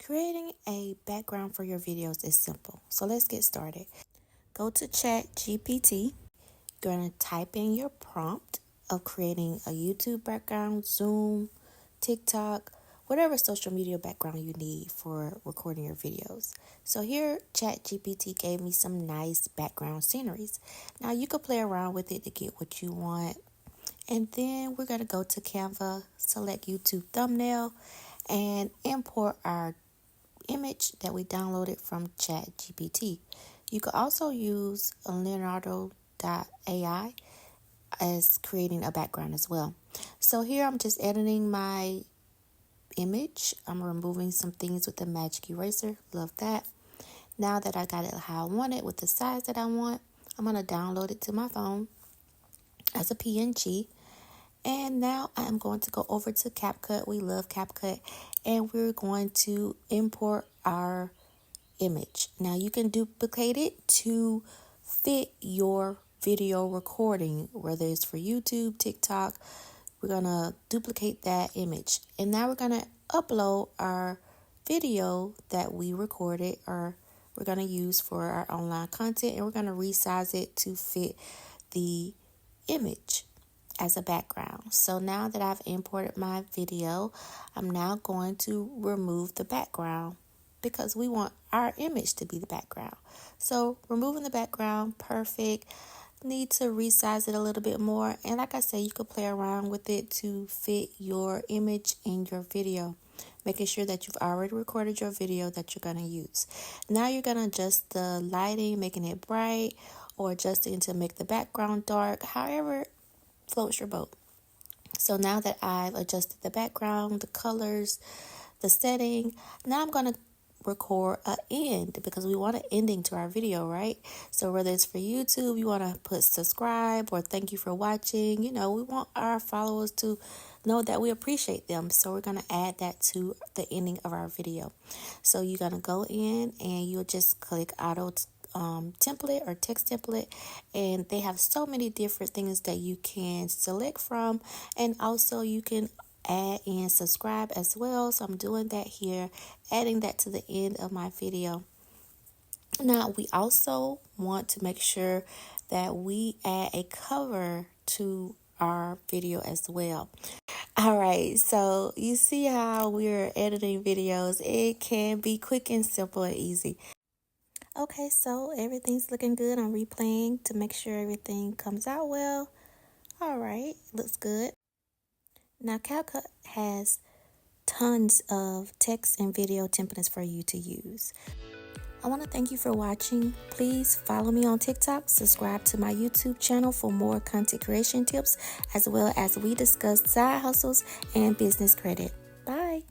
Creating a background for your videos is simple, so let's get started. Go to ChatGPT. You're going to type in your prompt of creating a YouTube background, Zoom, TikTok, whatever social media background you need for recording your videos. So here, ChatGPT gave me some nice background sceneries. Now you could play around with it to get what you want. And then we're going to go to Canva, select YouTube thumbnail, and import our image that we downloaded from ChatGPT. You could also use Leonardo.ai as creating a background as well. So here I'm just editing my image. I'm removing some things with the magic eraser. Love that. Now that I got it how I want it with the size that I want, I'm going to download it to my phone as a PNG. And now I'm going to go over to CapCut. We love CapCut. And we're going to import our image. Now you can duplicate it to fit your video recording, whether it's for YouTube, TikTok. We're going to duplicate that image. And now we're going to upload our video that we recorded or we're going to use for our online content. And we're going to resize it to fit the image as a background. So now that I've imported my video, I'm now going to remove the background because we want our image to be the background. So removing the background, perfect. Need to resize it a little bit more. And like I said, you could play around with it to fit your image in your video, making sure that you've already recorded your video that you're going to use. Now you're going to adjust the lighting, making it bright, or adjusting to make the background dark, however floats your boat. So now that I've adjusted the background, the colors, the setting, now I'm going to record an end because we want an ending to our video, right? So whether it's for YouTube, you want to put subscribe or thank you for watching. We want our followers to know that we appreciate them. So we're going to add that to the ending of our video. So you're going to go in and you'll just click auto template or text template, and they have so many different things that you can select from, and also you can add and subscribe as well. So I'm doing that here, adding that to the end of my video. Now we also want to make sure that we add a cover to our video as well. All right, so you see how we're editing videos. It can be quick and simple and easy. Okay, so everything's looking good. I'm replaying to make sure everything comes out well. All right, looks good. Now, CapCut has tons of text and video templates for you to use. I want to thank you for watching. Please follow me on TikTok, subscribe to my YouTube channel for more content creation tips, as well as we discuss side hustles and business credit. Bye.